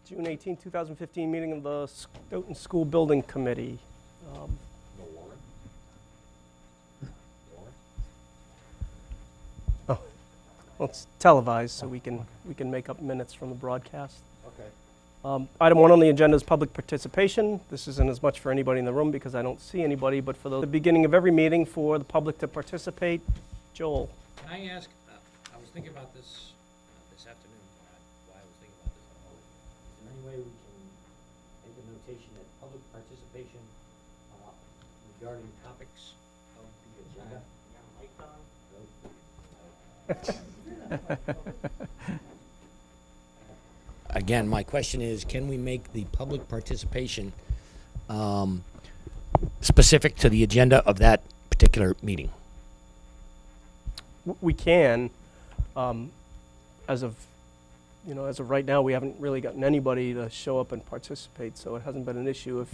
June 18, 2015 meeting of the Stoughton School Building Committee. Oh, well, it's televised, so we can make up minutes from the broadcast. Okay. Item 1 on the agenda is public participation. This isn't as much for anybody in the room because I don't see anybody, but for the beginning of every meeting for the public to participate. Joel. Can I ask, I was thinking about this this afternoon, why I was thinking about this. Is there any way we can make a notation that public participation regarding topics of the agenda? Again, my question is, can we make the public participation specific to the agenda of that particular meeting? We can. As of right now, we haven't really gotten anybody to show up and participate, so it hasn't been an issue.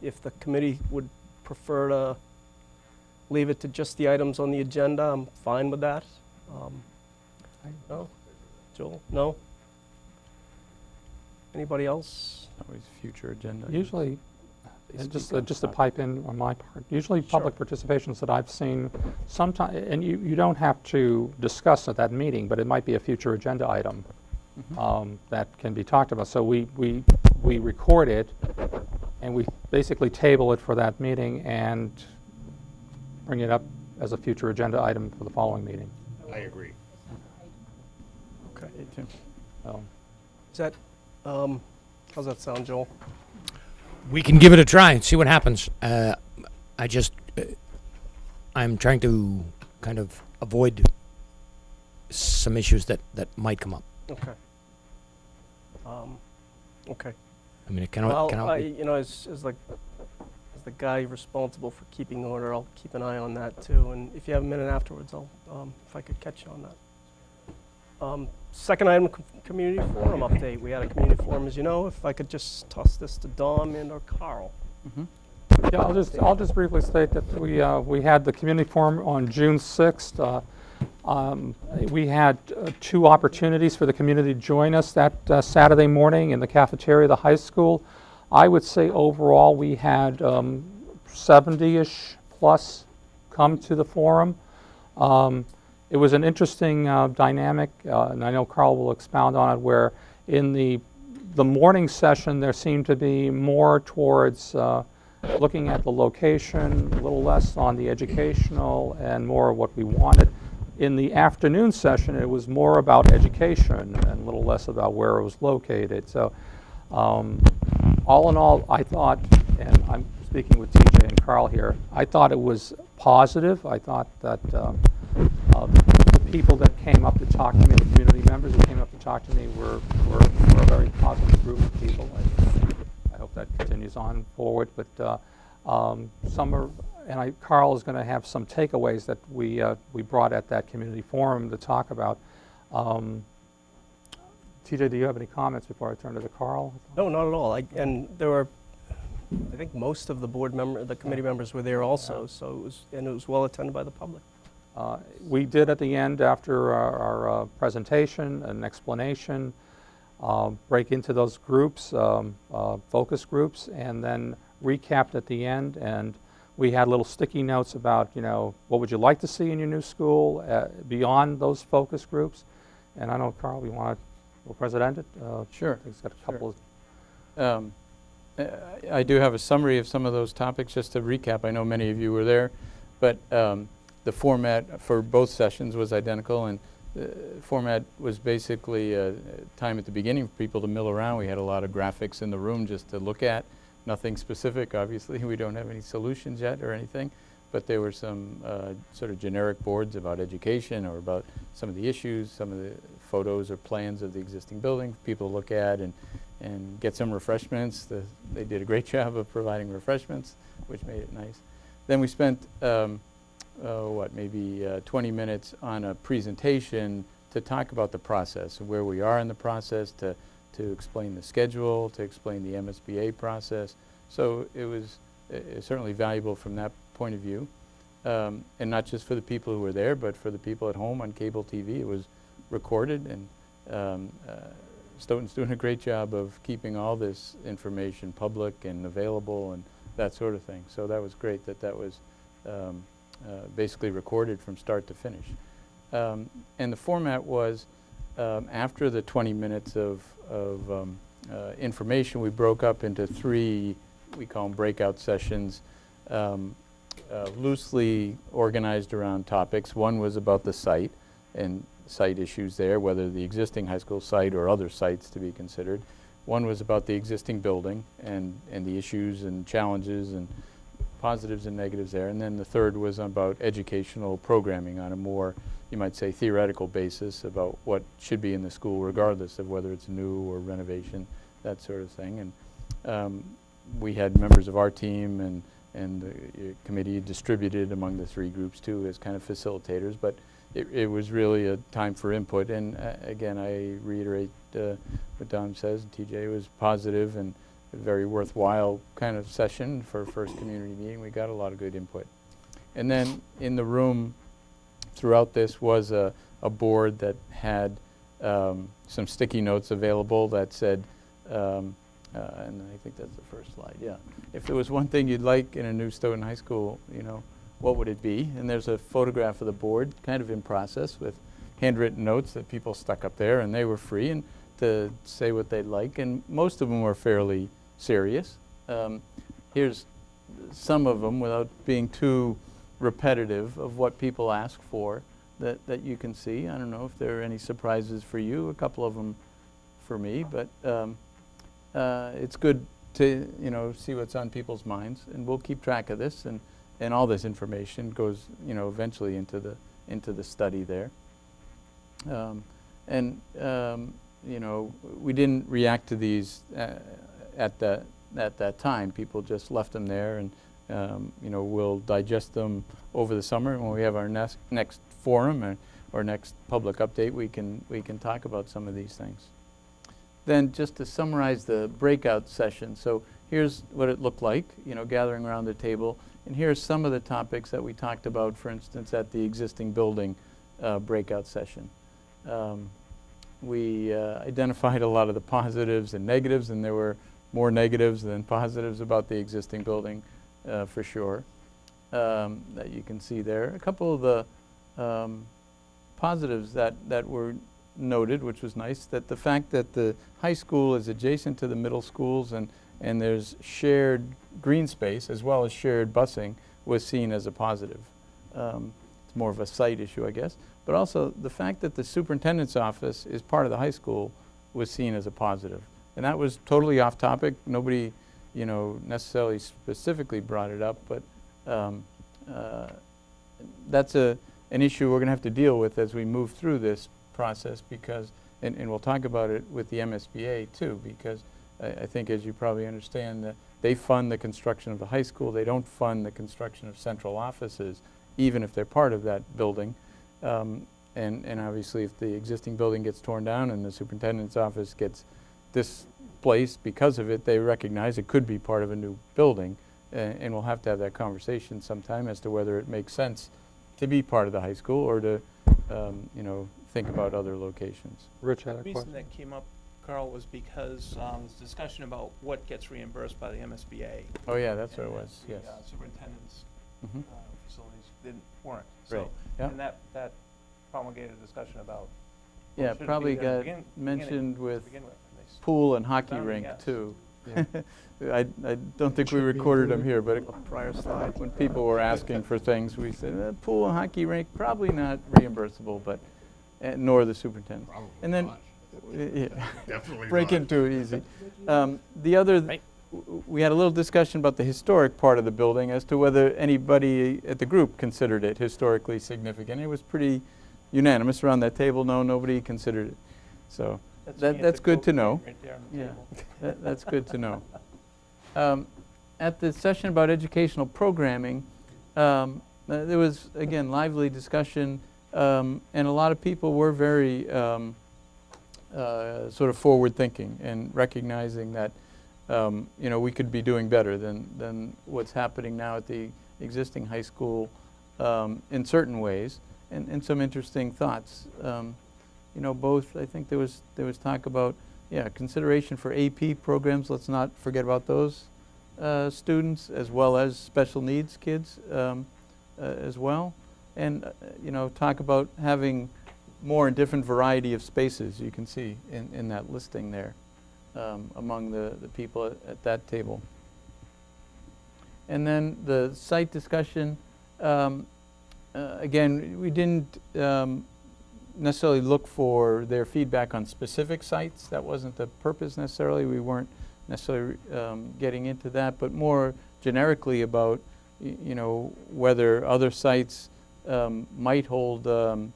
If the committee would prefer to leave it to just the items on the agenda, I'm fine with that. No? Joel? No? Anybody else? Always future agenda. Usually, and just to pipe in on my part, usually public participations that I've seen, sometimes, and you don't have to discuss at that meeting, but it might be a future agenda item that can be talked about. So we record it, and we basically table it for that meeting and bring it up as a future agenda item for the following meeting. I agree. Okay. So, Is that, how's that sound, Joel? We can give it a try and see what happens. I'm trying to kind of avoid some issues that might come up. Okay. Okay. I mean, it cannot. As the guy responsible for keeping order, I'll keep an eye on that too. And if you have a minute afterwards, I'll, if I could catch you on that. Second item, community forum update. We had a community forum, as you know. If I could just toss this to Dom and or Carl. yeah, I'll just briefly state that we had the community forum on June 6th. We had 2 opportunities for the community to join us that Saturday morning in the cafeteria of the high school. I would say overall we had 70-ish plus come to the forum. It was an interesting dynamic, and I know Carl will expound on it, where in the morning session there seemed to be more towards looking at the location, a little less on the educational, and more of what we wanted. In the afternoon session, it was more about education and a little less about where it was located. So all in all, I thought, and I'm speaking with TJ and Carl here, I thought it was positive. I thought that the people that came up to talk to me, the community members that came up to talk to me were a very positive group of people. I hope that continues on forward. But some are, and Carl is going to have some takeaways that we brought at that community forum to talk about. TJ, do you have any comments before I turn to Carl? No, not at all. And there were, I think most of the the committee members were there also. So it was well attended by the public. We did at the end, after our presentation, an explanation, break into those groups, focus groups, and then recapped at the end. And we had little sticky notes about, what would you like to see in your new school beyond those focus groups. And I know, Carl, will present it? Sure. He's got a couple of... I do have a summary of some of those topics, just to recap. I know many of you were there, but the format for both sessions was identical, and the format was basically time at the beginning for people to mill around. We had a lot of graphics in the room just to look at. Nothing specific, obviously. We don't have any solutions yet or anything, but there were some sort of generic boards about education or about some of the issues, some of the photos or plans of the existing building for people to look at and get some refreshments. They did a great job of providing refreshments, which made it nice. Then we spent maybe 20 minutes on a presentation to talk about the process, where we are in the process, to explain the schedule, to explain the MSBA process. So it was certainly valuable from that point of view. And not just for the people who were there, but for the people at home on cable TV. It was recorded, and Stoughton's doing a great job of keeping all this information public and available and that sort of thing. So that was great that that was basically recorded from start to finish. And the format was, after the 20 minutes of information, we broke up into 3, we call them breakout sessions, loosely organized around topics. One was about the site and site issues there, whether the existing high school site or other sites to be considered. One was about the existing building and the issues and challenges and positives and negatives there. And then the third was about educational programming on a more, you might say, theoretical basis about what should be in the school, regardless of whether it's new or renovation, that sort of thing. And we had members of our team and the committee distributed among the 3 groups too as kind of facilitators, but it was really a time for input. And again, I reiterate what Don says, TJ, it was positive and a very worthwhile kind of session for a first community meeting. We got a lot of good input. And then in the room throughout this was a board that had some sticky notes available that said, and I think that's the first slide, yeah. If there was one thing you'd like in a new Stoughton High School, you know, what would it be? And there's a photograph of the board, kind of in process, with handwritten notes that people stuck up there, and they were free and to say what they'd like, and most of them were fairly serious. Here's some of them, without being too repetitive, of what people ask for that you can see. I don't know if there are any surprises for you, a couple of them for me, but it's good to, you know, see what's on people's minds, and we'll keep track of this, and all this information goes, you know, eventually into the study there. You know, we didn't react to these at that time. People just left them there, and you know, we'll digest them over the summer. And when we have our next forum or next public update, we can talk about some of these things. Then just to summarize the breakout session. So here's what it looked like, you know, gathering around the table. And here's some of the topics that we talked about, for instance, at the existing building breakout session. We identified a lot of the positives and negatives, and there were more negatives than positives about the existing building, for sure, that you can see there. A couple of the positives that were noted, which was nice, that the fact that the high school is adjacent to the middle schools and there's shared green space as well as shared busing was seen as a positive. It's more of a site issue, I guess. But also the fact that the superintendent's office is part of the high school was seen as a positive. And that was totally off topic. Nobody, you know, necessarily specifically brought it up, but that's an issue we're going to have to deal with as we move through this process, because, and we'll talk about it with the MSBA too, because I think, as you probably understand, that they fund the construction of the high school. They don't fund the construction of central offices, even if they're part of that building. And obviously, if the existing building gets torn down and the superintendent's office gets displaced because of it, they recognize it could be part of a new building. And we'll have to have that conversation sometime as to whether it makes sense to be part of the high school or to, you know, think about other locations. Rich had a The reason question. that came up, Carl, was because there's discussion about what gets reimbursed by the MSBA. Oh yeah, that's what it and was, the, yes. Superintendent's Mhm. facilities weren't. Right, So, yeah. and that promulgated a discussion about. Yeah, should it be probably there to got begin mentioned to with begin with, and they pool and hockey found a rink yes. too. Yeah. I don't think we recorded them here, but A prior slide. when people were asking for things, we said, pool and hockey rink, probably not reimbursable, but, nor the superintendent. And then, yeah, Definitely break not. into it easy. The other, Right. we had a little discussion about the historic part of the building as to whether anybody at the group considered it historically significant. It was pretty unanimous around that table. No, nobody considered it. So that's good to know. Right there on the Yeah, table. that's good to know. At the session about educational programming, there was, again, lively discussion, and a lot of people were very sort of forward-thinking and recognizing that you know, we could be doing better than what's happening now at the existing high school in certain ways, and some interesting thoughts. You know, both, I think there was talk about yeah, consideration for AP programs, let's not forget about those students, as well as special needs kids as well. And, you know, talk about having more and different variety of spaces, you can see in that listing there, among the people at that table. And then the site discussion, again, we didn't necessarily look for their feedback on specific sites. That wasn't the purpose necessarily. We weren't necessarily getting into that, but more generically about, you know, whether other sites might hold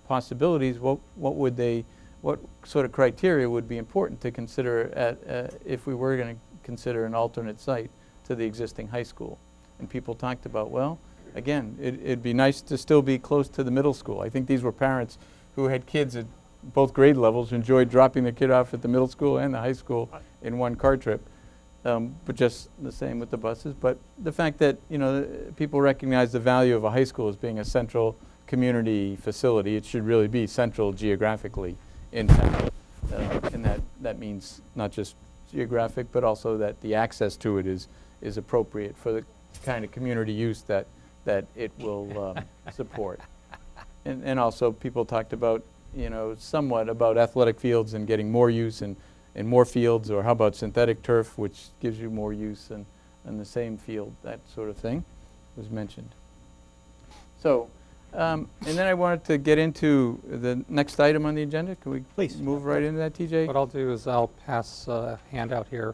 possibilities. What sort of criteria would be important to consider if we were going to consider an alternate site to the existing high school? And people talked about, well, again, it'd be nice to still be close to the middle school. I think these were parents who had kids at both grade levels, enjoyed dropping their kid off at the middle school and the high school in one car trip, but just the same with the buses. But the fact that, you know, people recognize the value of a high school as being a central community facility. It should really be central geographically in town, and that means not just geographic, but also that the access to it is appropriate for the kind of community use that it will support. And also people talked about, you know, somewhat about athletic fields and getting more use and more fields, or how about synthetic turf, which gives you more use in the same field, that sort of thing was mentioned. So, and then I wanted to get into the next item on the agenda. Can we Please. move right into that, TJ? What I'll do is I'll pass a handout here.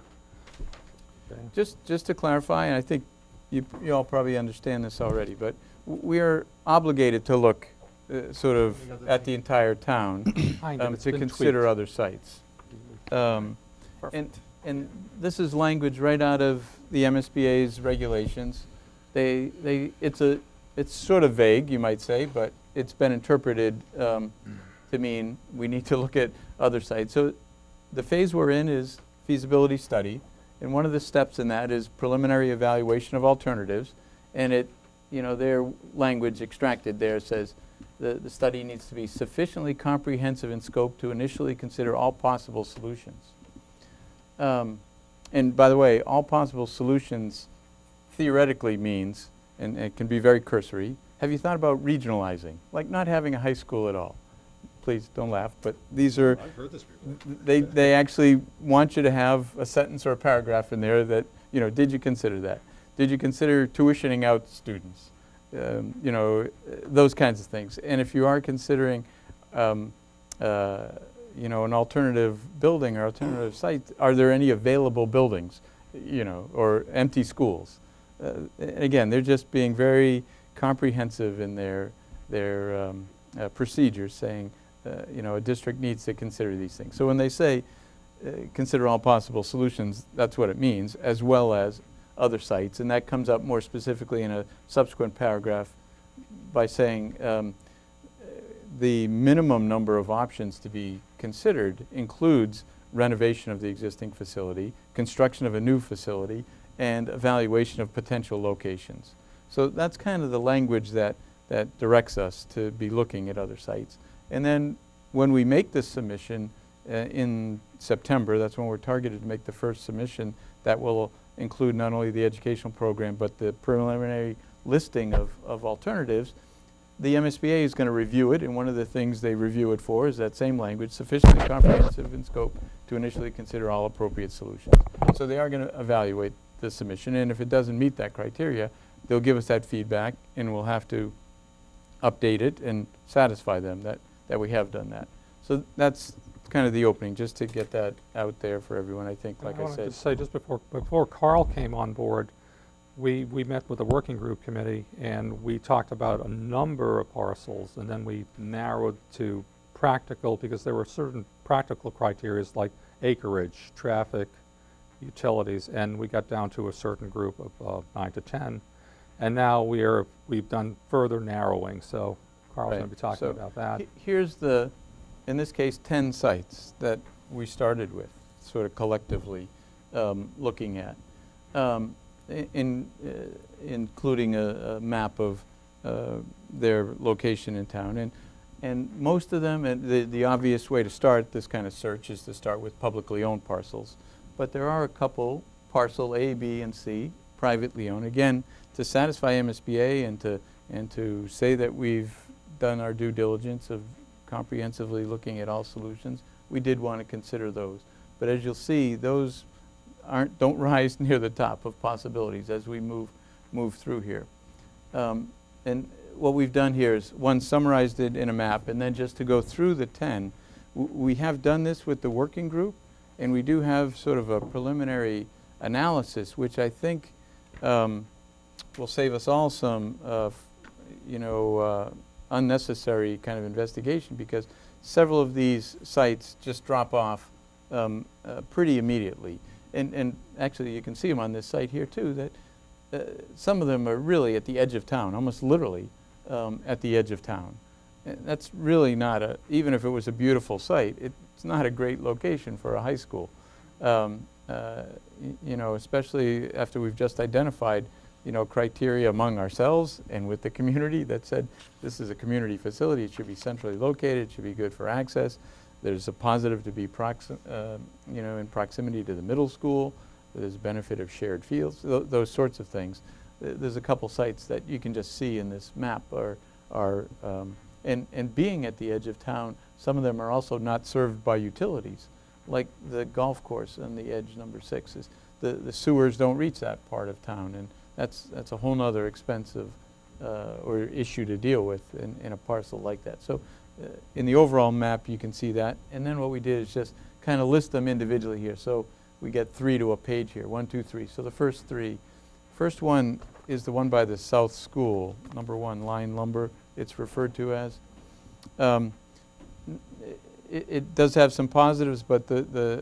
Okay. Just to clarify, and I think you all probably understand this already, but we are obligated to look sort of at the entire town Kind of, it's to been consider tweaked. other sites. And this is language right out of the MSBA's regulations. It's sort of vague, you might say, but it's been interpreted to mean we need to look at other sites. So the phase we're in is feasibility study, and one of the steps in that is preliminary evaluation of alternatives. And it, you know, their language extracted there says the study needs to be sufficiently comprehensive in scope to initially consider all possible solutions. And by the way, all possible solutions theoretically means, and it can be very cursory, have you thought about regionalizing? Like not having a high school at all. Please don't laugh, but these are, I've heard this before. they actually want you to have a sentence or a paragraph in there that, you know, did you consider that? Did you consider tuitioning out students? You know, those kinds of things. And if you are considering, you know, an alternative building or alternative site, are there any available buildings, you know, or empty schools? Again, they're just being very comprehensive in their procedures, saying, you know, a district needs to consider these things. So when they say consider all possible solutions, that's what it means, as well as other sites. And that comes up more specifically in a subsequent paragraph by saying the minimum number of options to be considered includes renovation of the existing facility, construction of a new facility, and evaluation of potential locations. So that's kind of the language that directs us to be looking at other sites. And then when we make this submission in September, that's when we're targeted to make the first submission, that will include not only the educational program, but the preliminary listing of alternatives. The MSBA is going to review it, and one of the things they review it for is that same language, sufficiently comprehensive in scope to initially consider all appropriate solutions. So they are going to evaluate the submission, and if it doesn't meet that criteria, they'll give us that feedback, and we'll have to update it and satisfy them that we have done that. So that's kind of the opening, just to get that out there for everyone, I think, like I wanted said. to say, just before Carl came on board, we met with the working group committee, and we talked about a number of parcels, and then we narrowed to practical, because there were certain practical criteria like acreage, traffic, utilities, and we got down to a certain group of 9 to 10. And now we've done further narrowing, so Carl's Right. going to be talking So about that. Here's in this case, 10 sites that we started with, sort of collectively looking at, including a map of their location in town. And most of them, and the obvious way to start this kind of search is to start with publicly owned parcels. But there are a couple, parcel A, B, and C, privately owned. Again, to satisfy MSBA and to say that we've done our due diligence of comprehensively looking at all solutions, we did want to consider those. But as you'll see, those don't rise near the top of possibilities as we move through here. And what we've done here is, one, summarized it in a map, and then just to go through the 10. We have done this with the working group, and we do have sort of a preliminary analysis, which I think will save us all some, unnecessary kind of investigation, because several of these sites just drop off pretty immediately. And actually, you can see them on this site here too, that some of them are really at the edge of town, almost literally at the edge of town. And that's really not even if it was a beautiful site, it's not a great location for a high school. Especially after we've just identified, criteria among ourselves and with the community that said this is a community facility, it should be centrally located, it should be good for access. There's a positive to be in proximity to the middle school. There's a benefit of shared fields, those sorts of things. There's a couple sites that you can just see in this map and being at the edge of town, some of them are also not served by utilities, like the golf course on the edge, number 6 is the sewers don't reach that part of town, and that's a whole nother expensive or issue to deal with in a parcel like that. So in the overall map you can see that, and then what we did is just kind of list them individually here. So we get 3 to a page here, 1, 2, 3. So the first 3. First one is the one by the South School, number 1, Line Lumber, it's referred to as. It does have some positives, but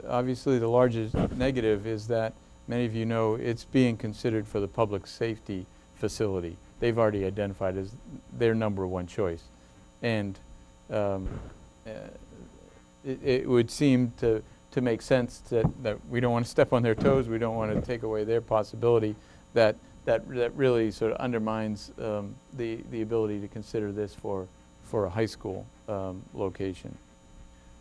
obviously the largest negative is that many of you know it's being considered for the public safety facility. They've already identified as their number 1 choice. And it would seem to make sense that we don't want to step on their toes, we don't want to take away their possibility, that really sort of undermines the ability to consider this for a high school location.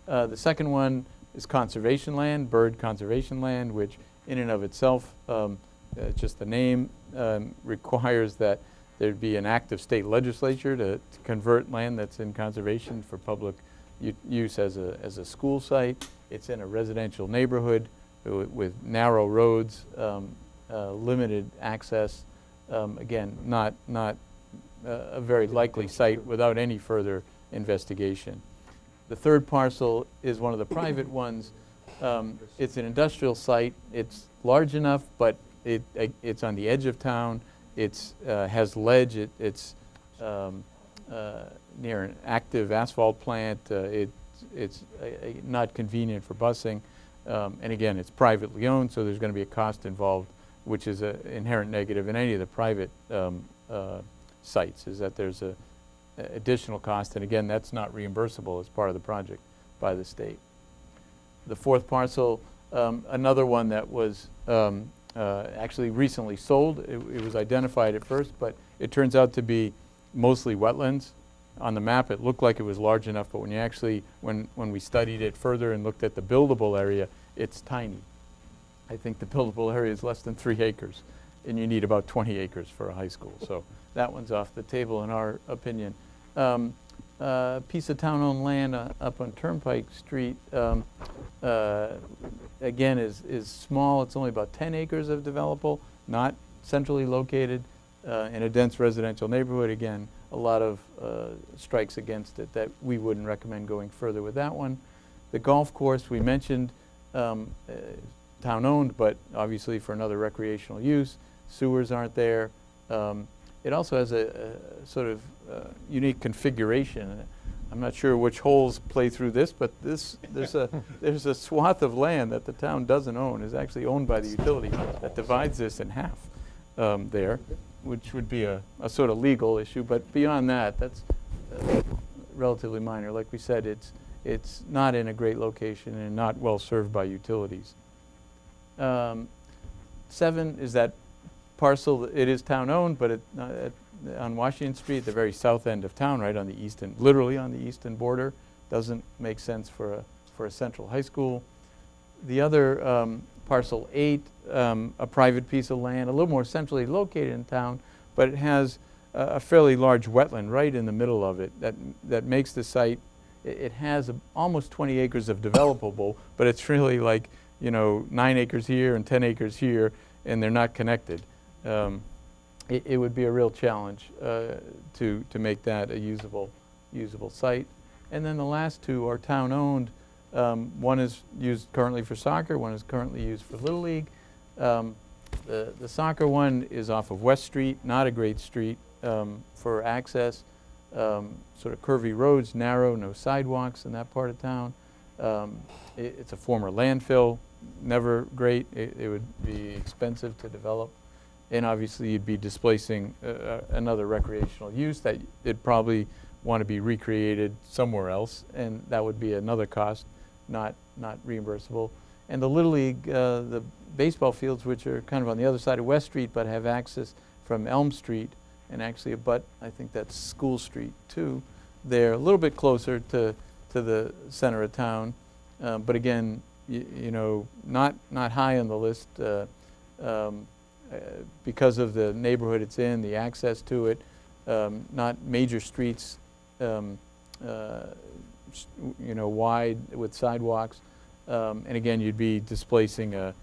The second one is conservation land, bird conservation land, which in and of itself, just the name requires that there'd be an act of state legislature to convert land that's in conservation for public use as a school site. It's in a residential neighborhood with narrow roads, limited access. Again, not a very likely site without any further investigation. The third parcel is one of the private ones. It's an industrial site. It's large enough, but it's on the edge of town. It's has ledge. It's near an active asphalt plant. It's not convenient for busing. And again, it's privately owned, so there's going to be a cost involved, which is an inherent negative in any of the private sites, is that there's a additional cost, and again, that's not reimbursable as part of the project by the state. The fourth parcel, another one that was actually recently sold. It was identified at first, but it turns out to be mostly wetlands. On the map, it looked like it was large enough, but when you actually, when we studied it further and looked at the buildable area, it's tiny. I think the buildable area is less than 3 acres, and you need about 20 acres for a high school. So that one's off the table in our opinion. Piece of town-owned land up on Turnpike Street, again, is small. It's only about 10 acres of developable, not centrally located in a dense residential neighborhood. Again, a lot of strikes against it that we wouldn't recommend going further with that one. The golf course we mentioned, town-owned, but obviously for another recreational use. Sewers aren't there. It also has a sort of unique configuration. I'm not sure which holes play through this, but there's a swath of land that the town doesn't own, is actually owned by the utility, that divides this in half there, which would be a sort of legal issue. But beyond that, that's relatively minor. Like we said, it's not in a great location and not well served by utilities. 7 is that parcel. It is town owned, but on Washington Street, the very south end of town, right on the eastern, literally on the eastern border. Doesn't make sense for a central high school. The other parcel 8, a private piece of land, a little more centrally located in town, but it has a fairly large wetland right in the middle of it that makes the site, it has almost 20 acres of developable, but it's really like, you know, 9 acres here and 10 acres here, and they're not connected. It would be a real challenge to make that a usable site. And then the last 2 are town-owned. One is used currently for soccer, one is currently used for Little League. The soccer one is off of West Street, not a great street for access. Sort of curvy roads, narrow, no sidewalks in that part of town. It's a former landfill, never great. It would be expensive to develop. And obviously you'd be displacing another recreational use that it'd probably want to be recreated somewhere else, and that would be another cost, not reimbursable. And the Little League, the baseball fields, which are kind of on the other side of West Street but have access from Elm Street and actually abut, I think that's School Street too. They're a little bit closer to the center of town, but again, you know, not high on the list because of the neighborhood it's in, the access to it, not major streets, you know, wide with sidewalks, and again, you'd be displacing a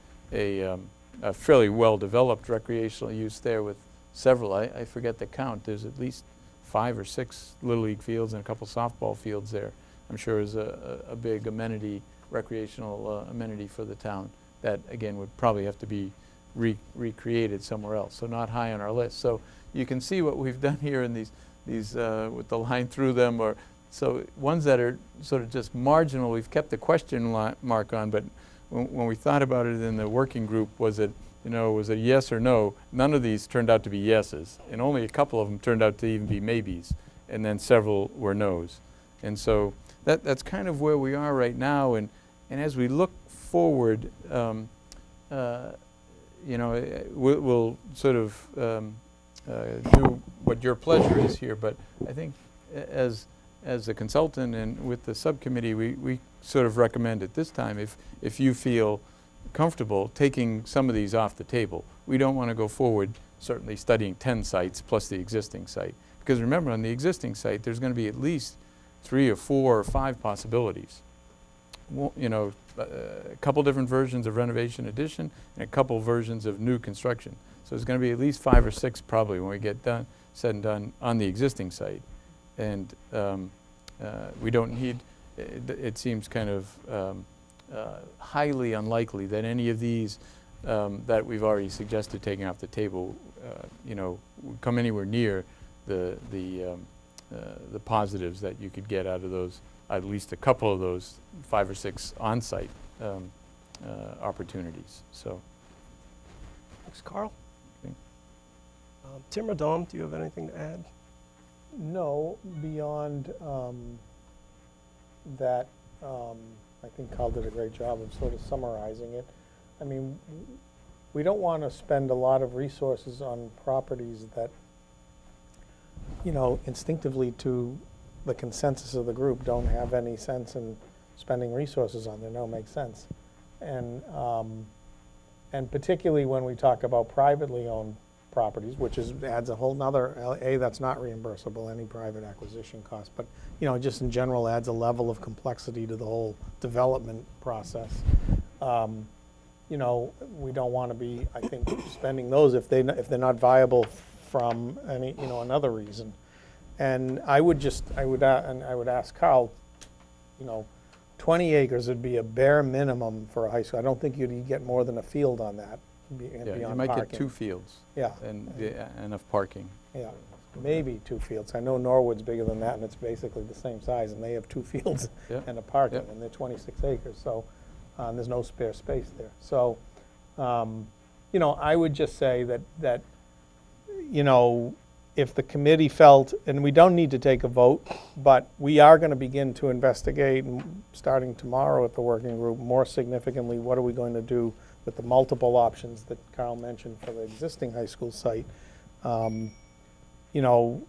fairly well-developed recreational use there with several. I forget the count. There's at least 5 or 6 Little League fields and a couple softball fields there. I'm sure is a big amenity, recreational amenity for the town that again would probably have to be recreated somewhere else. So not high on our list. So you can see what we've done here in these with the line through them, or so ones that are sort of just marginal. We've kept the question mark on, but when we thought about it in the working group, was it yes or no? None of these turned out to be yeses, and only a couple of them turned out to even be maybes, and then several were nos. And so that's kind of where we are right now. And as we look forward, you know, we'll sort of do what your pleasure is here. But I think as a consultant and with the subcommittee, we sort of recommend at this time, if you feel comfortable taking some of these off the table. We don't want to go forward certainly studying 10 sites plus the existing site. Because remember, on the existing site, there's going to be at least 3 or 4 or 5 possibilities. Well, you know, a couple different versions of renovation addition and a couple versions of new construction. So there's going to be at least 5 or 6 probably when we get done, said and done on the existing site. And we don't need, it seems kind of highly unlikely that any of these that we've already suggested taking off the table, you know, would come anywhere near the positives that you could get out of those, at least a couple of those 5 or 6 on-site opportunities. So, Thanks, Carl. Okay. Tim or Dom, do you have anything to add? No, beyond that, I think Carl did a great job of sort of summarizing it. I mean, we don't want to spend a lot of resources on properties that, you know, instinctively to the consensus of the group don't have any sense in spending resources on. They don't make sense. And particularly when we talk about privately owned properties, which adds a whole nother, that's not reimbursable, any private acquisition cost, but, you know, just in general adds a level of complexity to the whole development process. You know, we don't want to be, I think, spending those if they're not viable from any, you know, another reason. And I would ask Carl, you know, 20 acres would be a bare minimum for a high school. I don't think you'd get more than a field on that. yeah, you might get 2 fields. Yeah. And enough parking. Yeah, maybe 2 fields. I know Norwood's bigger than that, and it's basically the same size, and they have 2 fields Yeah. and a parking, Yeah. and they're 26 acres, so there's no spare space there. So, you know, I would just say that, you know, if the committee felt, and we don't need to take a vote, but we are going to begin to investigate, starting tomorrow at the working group, more significantly, what are we going to do with the multiple options that Carl mentioned for the existing high school site. you know,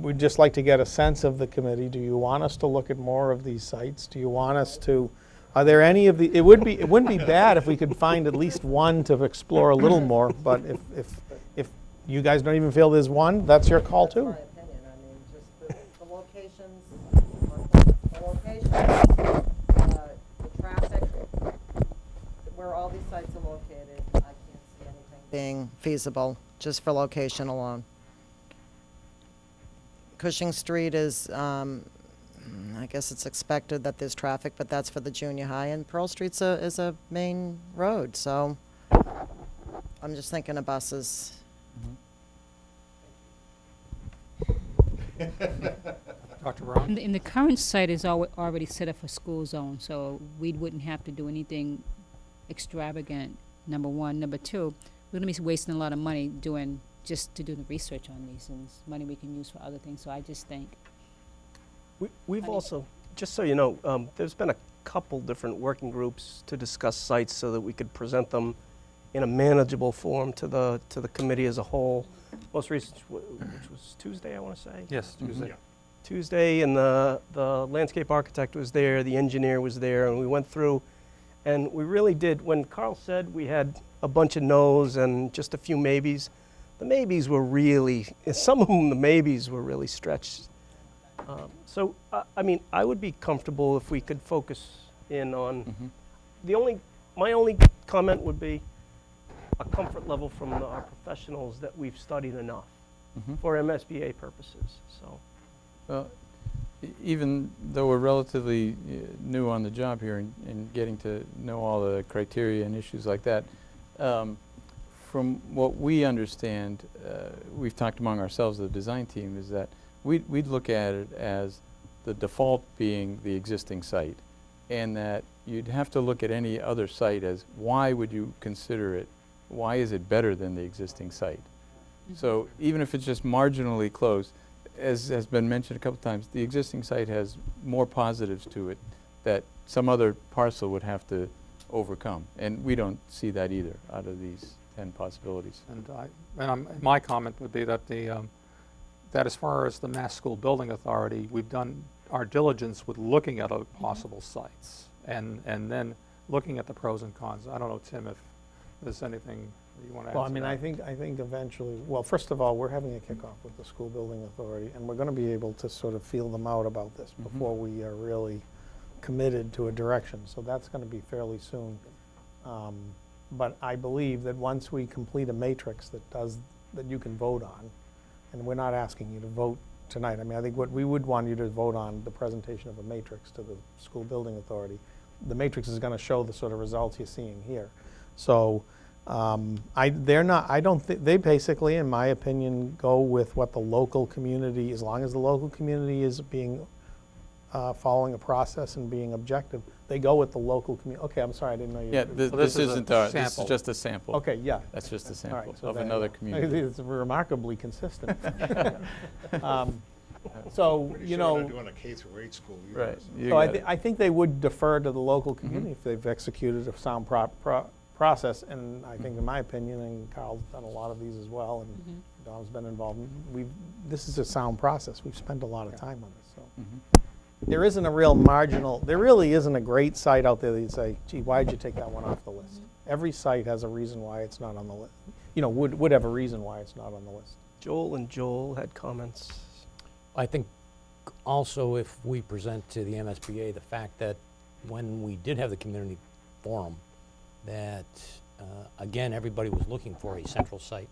we'd just like to get a sense of the committee. Do you want us to look at more of these sites? Do you want us to, are there any of the, it wouldn't be bad if we could find at least one to explore a little more, but if you guys don't even feel there's one, that's your call too. That's my opinion. I mean, just the locations, the traffic, where all these sites are located, I can't see anything being feasible just for location alone. Cushing Street is, I guess it's expected that there's traffic, but that's for the junior high, and Pearl Street's is a main road, so I'm just thinking of buses. Dr. Brown? In the current site is already set up for school zone, so we wouldn't have to do anything extravagant, number one. Number two, we're gonna be wasting a lot of money just to do the research on these, and it's money we can use for other things, so I just think. We've also, just so you know, there's been a couple different working groups to discuss sites so that we could present them in a manageable form to the committee as a whole. Most recent, which was Tuesday, I want to say. Yes, Tuesday. Tuesday, and the landscape architect was there, the engineer was there, and we went through, and we really did, when Carl said we had a bunch of no's and just a few maybes, the maybes were really, some of them, the maybes were really stretched. So, I mean, I would be comfortable if we could focus in on, my only comment would be a comfort level from our professionals that we've studied enough for MSBA purposes, so. Well, even though we're relatively new on the job here and getting to know all the criteria and issues like that, from what we understand, we've talked among ourselves, the design team, is that we'd look at it as the default being the existing site, and that you'd have to look at any other site as why would you consider it, why is it better than the existing site? So even if it's just marginally close, as has been mentioned a couple times, the existing site has more positives to it that some other parcel would have to overcome, and we don't see that either out of these 10 possibilities. And my comment would be that that as far as the Mass School Building Authority, we've done our diligence with looking at other possible sites and then looking at the pros and cons. I don't know, Tim, if there's anything you want to add Well, to I mean, that. I think eventually, well, first of all, we're having a kickoff with the School Building Authority, and we're going to be able to sort of feel them out about this before we are really committed to a direction. So that's going to be fairly soon. But I believe that once we complete a matrix that you can vote on, and we're not asking you to vote tonight. I mean, I think what we would want you to vote on the presentation of a matrix to the School Building Authority. The matrix is going to show the sort of results you're seeing here. So I don't think, they basically, in my opinion, go with what the local community, as long as the local community is being, following a process and being objective, they go with the local community. Okay, I'm sorry, I didn't know you. Yeah, this this is a isn't our, this is sample. just a sample. Okay, yeah. That's just a All sample right, so of then, another community. It's remarkably consistent. So, you know. Pretty sure they're doing a K through 8 school. Either, Right. so. You So got it. I think they would defer to the local community if they've executed a sound process, and I think, in my opinion, and Carl's done a lot of these as well, and Dom's been involved, this is a sound process. We've spent a lot of time on this, so. There isn't a real marginal, there really isn't a great site out there that you'd say, gee, why'd you take that one off the list? Every site has a reason why it's not on the list, you know, would have a reason why it's not on the list. Joel had comments. I think also if we present to the MSBA the fact that when we did have the community forum, that again, everybody was looking for a central site.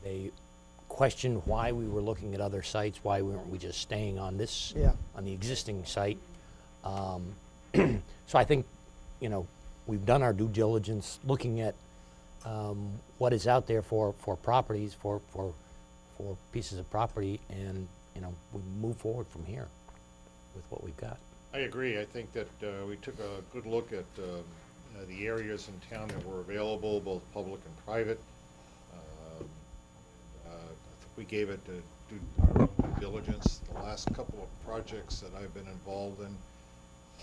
They questioned why we were looking at other sites, why weren't we just staying on this, Yeah. on the existing site. So I think, you know, we've done our due diligence looking at what is out there for properties, for pieces of property, and, you know, we move forward from here with what we've got. I agree. I think that we took a good look at the areas in town that were available, both public and private. We gave it our own due diligence. The last couple of projects that I've been involved in,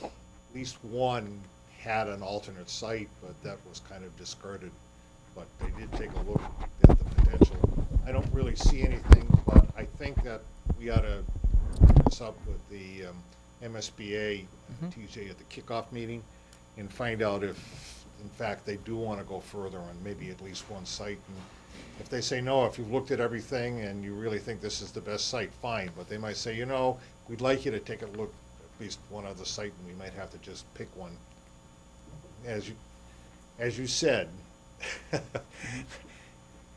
at least one had an alternate site, but that was kind of discarded. But they did take a look at the potential I don't really see anything, but I think that we ought to bring this up with the MSBA, TJ, at the kickoff meeting, and find out if, in fact, they do want to go further on maybe at least one site. And if they say no, if you've looked at everything and you really think this is the best site, fine. But they might say, you know, we'd like you to take a look at least one other site, and we might have to just pick one. As you said,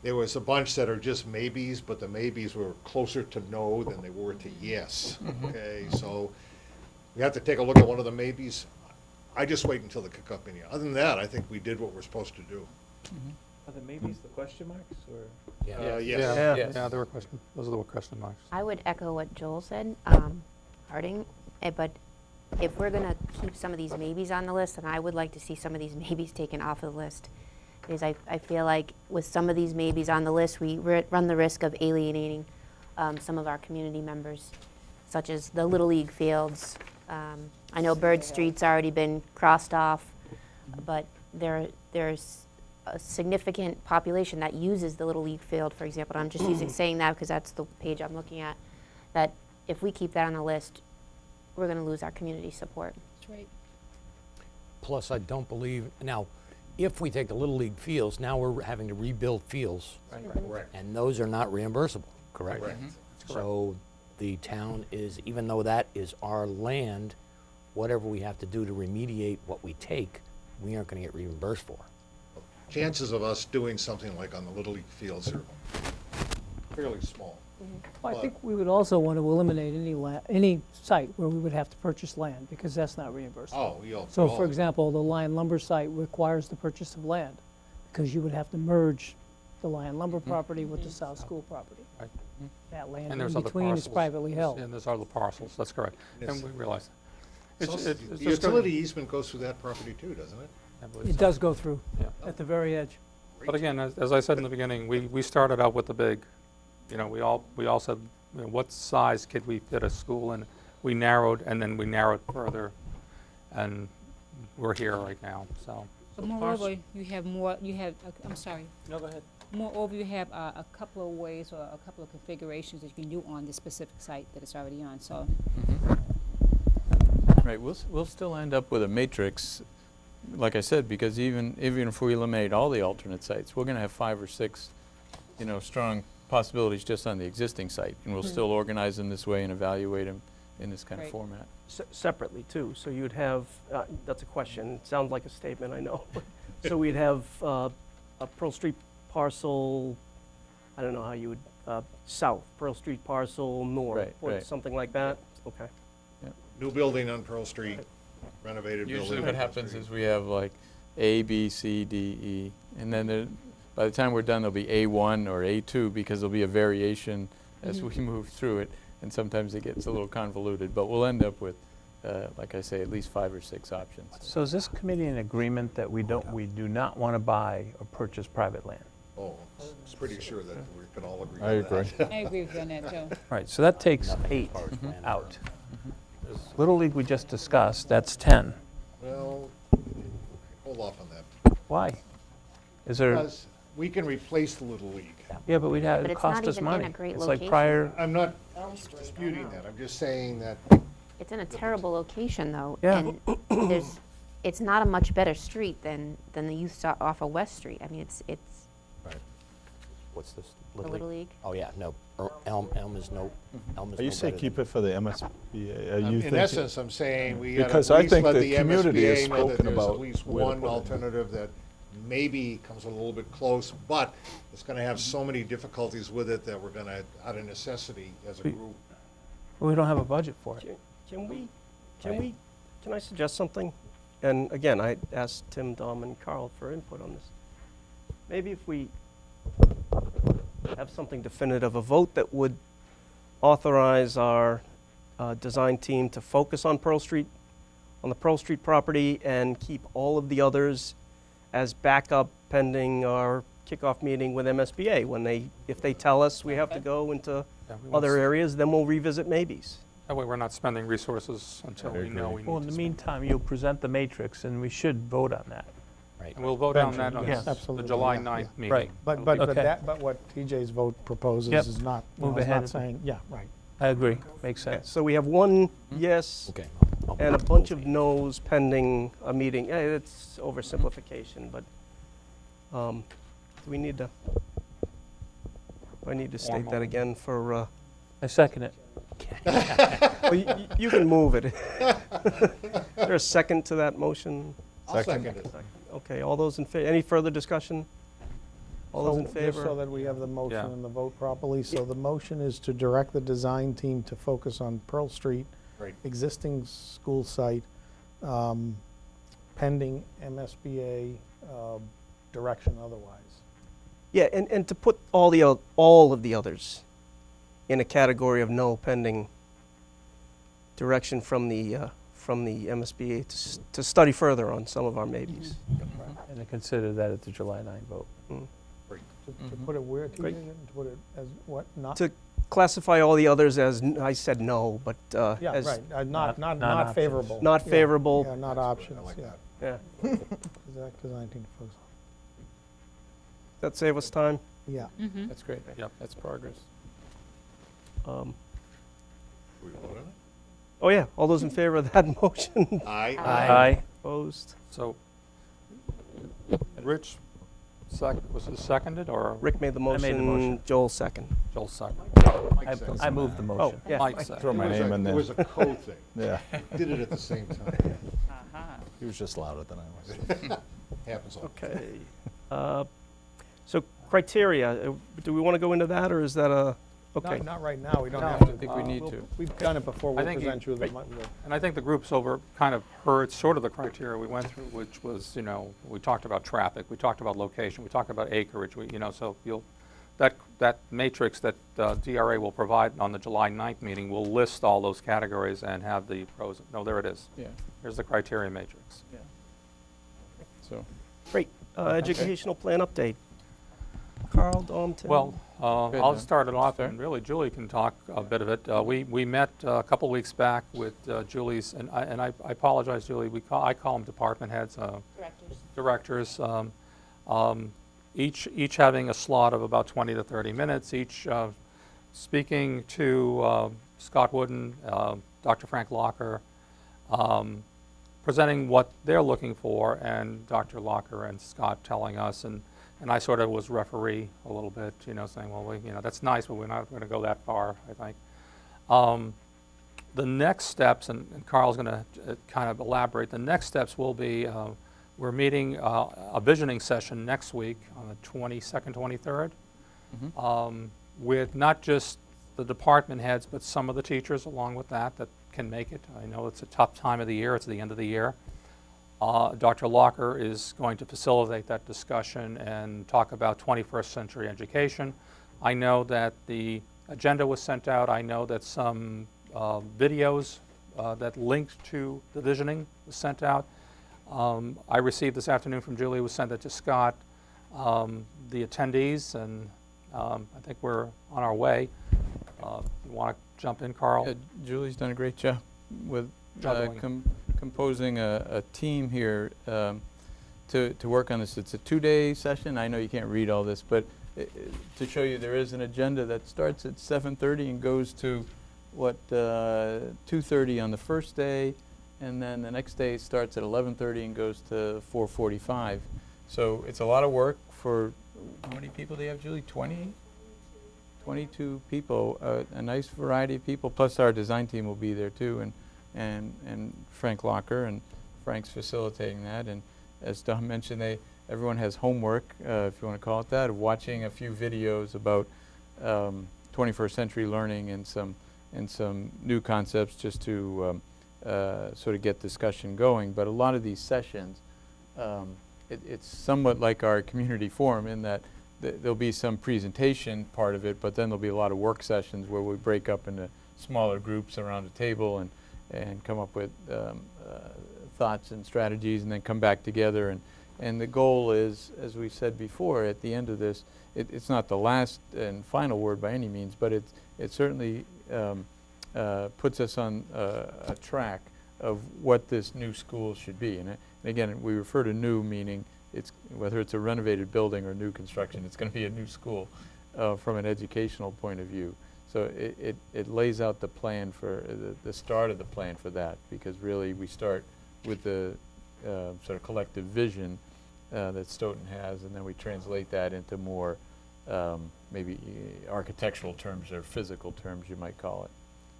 there was a bunch that are just maybes, but the maybes were closer to no than they were to yes. Okay, so we have to take a look at one of the maybes. I just wait until the kickoff meeting. Other than that, I think we did what we're supposed to do. Are the maybes the question marks, or? Yes. Yeah, Yes. yeah, there were question, those are the question marks. I would echo what Joel said, Harding, but if we're gonna keep some of these maybes on the list, then I would like to see some of these maybes taken off of the list. Because I feel like with some of these maybes on the list, we run the risk of alienating some of our community members, such as the Little League fields. I know Bird Street's already been crossed off, but there's a significant population that uses the Little League field, for example. And I'm just saying that because that's the page I'm looking at, that if we keep that on the list, we're going to lose our community support. That's right. Plus, I don't believe, now, if we take the Little League fields, now we're having to rebuild fields. Correct. And those are not reimbursable, correct? Correct. So the town is, even though that is our land, whatever we have to do to remediate what we take, we aren't going to get reimbursed for. Chances of us doing something like on the Little League fields are fairly small. Well, I think we would also want to eliminate any site where we would have to purchase land, because that's not reimbursable. Oh, we all. So, for example, the Lion Lumber site requires the purchase of land, because you would have to merge the Lion Lumber property with the South School property. Right. That land And in there's other between is parcels. privately held. And there's other parcels, that's correct. Yes. And we realize. The It's just good- utility easement goes through that property too, doesn't it? I believe It so. does go through, Yeah. at the very edge. But again, as I said in the beginning, we started out with the big, you know, we all said, you know, what size could we fit a school in? We narrowed, and then we narrowed further, and we're here right now, so. But moreover, you have more, I'm sorry. No, go ahead. Moreover, you have a couple of ways or a couple of configurations that you can do on this specific site that it's already on, so. Right, we'll still end up with a matrix, like I said, because even if we eliminate all the alternate sites, we're going to have 5 or 6, you know, strong possibilities just on the existing site, and we'll still organize them this way and evaluate them in this kind of Right. format. Separately, too, so you'd have, that's a question, it sounds like a statement, I know. So we'd have a Pearl Street parcel, I don't know how you would, south, Pearl Street parcel north, Right, or right. something like that? Okay. New building on Pearl Street, renovated building. Usually on what Pearl happens Street. is we have like A, B, C, D, E, and then by the time we're done, there'll be A1 or A2, because there'll be a variation as we move through it, and sometimes it gets a little convoluted, but we'll end up with, like I say, at least 5 or 6 options. So is this committee in agreement that we do not want to buy or purchase private land? Oh, I'm pretty sure that we can all agree I on that. agree. I agree with you on that, too. Right, so that takes Nothing as 8 far as land out. Little League we just discussed, that's 10. Well, hold off on that. Why? Is there, Because we can replace the Little League. yeah, but we'd have, But it it's cost not us even in money. a great It's like location. prior, I'm not disputing that, I'm just saying that It's in a terrible location, though. Yeah. And it's not a much better street than the youth off of West Street. I mean, it's What's this? the Little League. Oh, yeah, no, Elm is no, Elm is You no say better keep than- it for the MSBA. Are you in thinking? essence, I'm saying we gotta Because at I least think let the the community has MSBA know that spoken there's at about least where to one put it. alternative that maybe comes a little bit close, but it's gonna have so many difficulties with it that we're gonna, out of necessity, as a We- group. we don't have a budget for it. Can I suggest something? And again, I asked Tim, Dom, and Carl for input on this. Maybe if we have something definitive, a vote that would authorize our design team to focus on Pearl Street, on the Pearl Street property, and keep all of the others as backup pending our kickoff meeting with MSBA. If they tell us we have to go into Yeah, we won't other s- areas, then we'll revisit maybes. That way we're not spending resources until I we know agree. we need Well, in to the spend. meantime, you'll present the matrix, and we should vote on that. Right. And we'll vote on that Benjamin, on yes, the absolutely, July yeah, 9th yeah. meeting. Right. But Okay. what TJ's vote proposes Yep. is not, Move is ahead. not saying, yeah, right. I agree, makes Okay, sense. so we have one yes Okay. and a bunch of no's pending a meeting. Yeah, it's oversimplification, but do we need to, do I need to state that Formal. again for, I second it. well, you can move it. Is there a second to that motion? I'll second it. Okay, all those in favor, any further discussion? All those in So, just so favor? that we have the motion Yeah. and the vote properly, so the motion is to direct the design team to focus on Pearl Street, Right. existing school site, pending MSBA direction otherwise. Yeah, and to put all of the others in a category of no pending direction from the MSBA to study further on some of our maybes. And to consider that at the July 9 vote. To put it where, TJ, Great. again? To put it as what, not? To classify all the others as, I said no, but Yeah, as right, not non-options. favorable. not Yeah, favorable. Yeah, not options, I like yeah. that. Yeah. Design team to focus That save us time? on. Yeah. Mm-hmm. That's great. Yep. That's progress. We vote on it? Oh, yeah, all those in favor of that motion? Aye. Aye. Opposed? So, Rich, was it seconded, or Rick made the I made the motion. motion, Joel second. Joel second? Mike I seconded moved the that. Oh, motion. yeah. Mike second. Throw my It was name a- in It there. was a code thing. Yeah, Did it at the same time. he was just louder than I was. Happens all the time. Okay. So criteria, do we want to go into that, or is that a, okay? Not right now, we don't No, have I to. think we need to. We've done it before, we'll think you- present you the. And I think the group's kind of heard sort of the criteria we went through, which was, we talked about traffic, we talked about location, we talked about acreage, so that matrix that DRA will provide on the July 9th meeting will list all those categories and have the pros. No, there it is. Yeah, Here's the criteria matrix. so. Great. Educational plan update. Carl, Dalton? Well, Good, I'll huh? start it off, Start. and really Julie can talk a bit of it. We met a couple weeks back with Julie's, and I apologize, Julie, I call them department heads. Directors. Each having a slot of about 20 to 30 minutes, each speaking to Scott Wooden, Dr. Frank Locker, presenting what they're looking for, and Dr. Locker and Scott telling us, and I sort of was referee a little bit, saying, well, that's nice, but we're not going to go that far, I think. The next steps, and Carl's going to kind of elaborate, the next steps will be, we're meeting a visioning session next week on the 22nd, 23rd, with not just the department heads, but some of the teachers along with that can make it. I know it's a tough time of the year, it's the end of the year. Dr. Locker is going to facilitate that discussion and talk about 21st century education. I know that the agenda was sent out. I know that some videos that linked to the visioning was sent out. I received this afternoon from Julie, was sent it to Scott, the attendees, and I think we're on our way. You want to jump in, Carl? Yeah, Julie's done a great job with Juggling. composing a team here to work on this. It's a 2-day session. I know you can't read all this, but to show you there is an agenda that starts at 7:30 and goes to 2:30 on the first day, and then the next day starts at 11:30 and goes to 4:45. So it's a lot of work for, how many people do you have, Julie? 20? 22 people, a nice variety of people, plus our design team will be there too, and Frank Locker, and Frank's facilitating that. And as Don mentioned, everyone has homework, if you want to call it that, of watching a few videos about 21st century learning and some new concepts, just to sort of get discussion going. But a lot of these sessions, it's somewhat like our community forum in that there'll be some presentation part of it, but then there'll be a lot of work sessions where we break up into smaller groups around a table and come up with thoughts and strategies, and then come back together. And the goal is, as we said before, at the end of this, it's not the last and final word by any means, but it certainly puts us on a track of what this new school should be. And again, we refer to new, meaning it's, whether it's a renovated building or new construction, it's going to be a new school from an educational point of view. So it lays out the plan for, the start of the plan for that, because really we start with the sort of collective vision that Stoughton has, and then we translate that into more maybe architectural terms or physical terms, you might call it.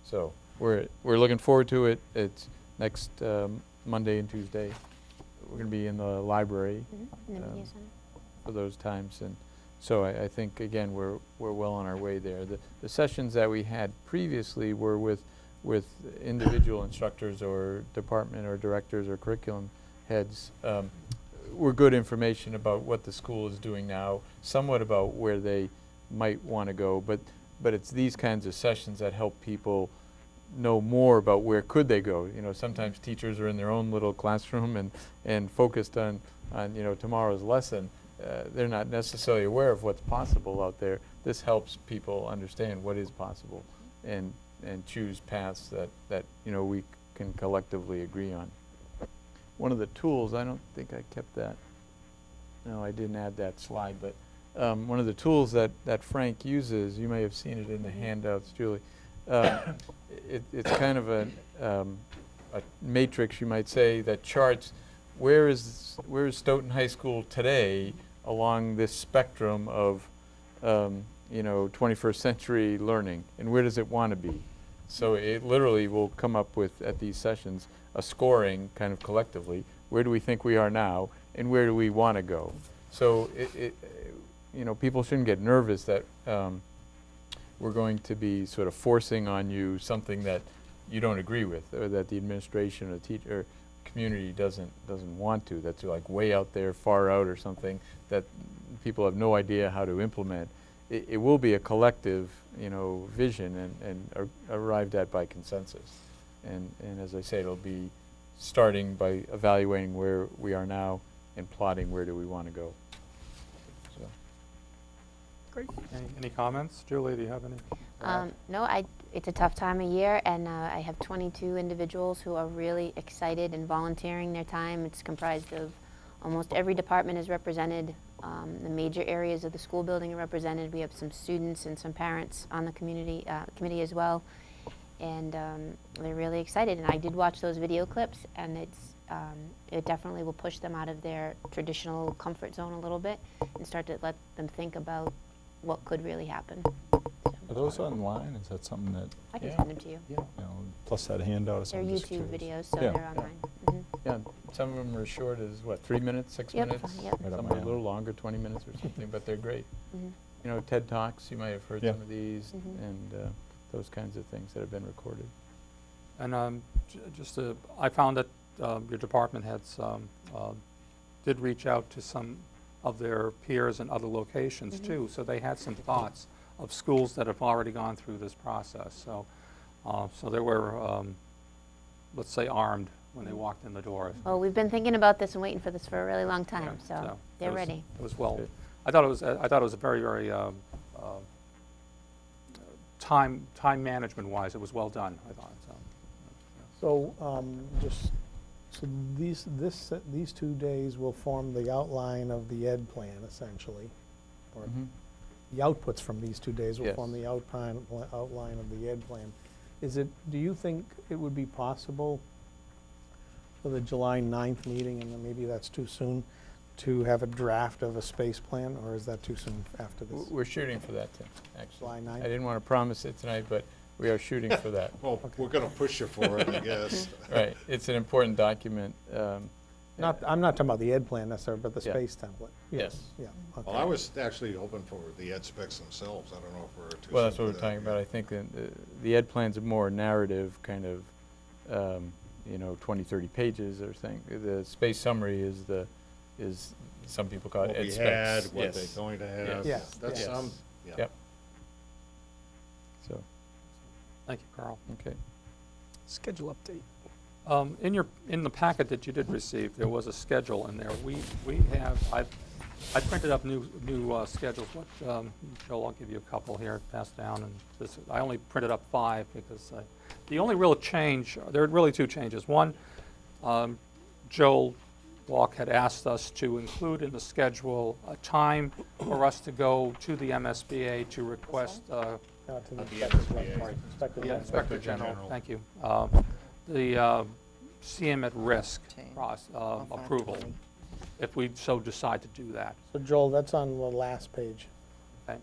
So we're looking forward to it. It's next Monday and Tuesday. We're going to be in the library In the media center. for those times, and so I think again we're well on our way there. The sessions that we had previously were with individual instructors or department or directors or curriculum heads. Were good information about what the school is doing now, somewhat about where they might want to go, but it's these kinds of sessions that help people know more about where could they go. You know, sometimes teachers are in their own little classroom and focused on you know, tomorrow's lesson. They're not necessarily aware of what's possible out there. This helps people understand what is possible and choose paths that you know, we can collectively agree on. One of the tools, I don't think I kept that. No, I didn't add that slide, but one of the tools that Frank uses, you may have seen it in the handouts, Julie. It's kind of a matrix, you might say, that charts where is Stoughton High School today along this spectrum of you know, 21st century learning, and where does it want to be? So it literally will come up with, at these sessions, a scoring kind of collectively. Where do we think we are now, and where do we want to go? So you know, people shouldn't get nervous that we're going to be sort of forcing on you something that you don't agree with, or that the administration or teacher community doesn't want to. That's like way out there, far out, or something that people have no idea how to implement. It will be a collective, you know, vision and arrived at by consensus. And as I say, it'll be starting by evaluating where we are now and plotting where do we want to go. So. Great. Any comments? Julie, do you have any? No, it's a tough time of year, and I have 22 individuals who are really excited and volunteering their time. It's comprised of almost every department is represented. The major areas of the school building are represented. We have some students and some parents on the community committee as well, and they're really excited. And I did watch those video clips, and it definitely will push them out of their traditional comfort zone a little bit and start to let them think about what could really happen. Are those online? Is that something that, I can send them to you. you know, plus that handout or They're something? just YouTube curious. videos, so Yeah. they're online. Mhm. Yeah, some of them are as short as, what, 3 minutes, 6 Yep, minutes? yep. Right up Some my are a alley. little longer, 20 minutes or something, but they're great. Mhm. You know, TED Talks, you might have heard Yeah. some of these, Mhm. and those kinds of things that have been recorded. And I found that your department heads did reach out to some of their peers in other locations too, so they had some thoughts of schools that have already gone through this process. So, so they were, let's say, armed when they walked in the door. Well, we've been thinking about this and waiting for this for a really long time, Yeah, so it they're was- ready. It was well. Good. I thought it was a very, very time management wise, it was well done. I thought so. So these 2 days will form the outline of the ed plan, essentially. Or the outputs from these 2 days will Yes. form the outline of the ed plan. Do you think it would be possible for the July 9th meeting, and then maybe that's too soon, to have a draft of a space plan, or is that too soon after this? We're shooting for that, Tim, actually. July 9th? I didn't want to promise it tonight, but we are shooting for that. Well, we're going to push you for it, I guess. Right, it's an important document. I'm not talking about the ed plan necessarily, but the Yeah. space template. Yes. Yeah, okay. Well, I was actually hoping for the ed specs themselves. I don't know if we're too. Well, that's soon what for we're talking that about. I yet. think that the ed plan's a more narrative kind of, you know, 20, 30 pages or thing. The space summary is some people call it What ed we specs. had, what Yes. they're going to have. Yes. That's Yes. some, yeah. Yep. So, Thank you, Carl. okay. Schedule update. In the packet that you did receive, there was a schedule in there. We have, I printed up new schedules. Joel, I'll give you a couple here, pass down, and I only printed up 5 because the only real change, there are really 2 changes. One, Joel Walk had asked us to include in the schedule a time for us to go to the MSBA to request To the At the Inspector MSBA. General. Inspector General. Inspector General, thank you, the CM at risk approval, if we so decide to do that. So Joel, that's on the last page. Okay.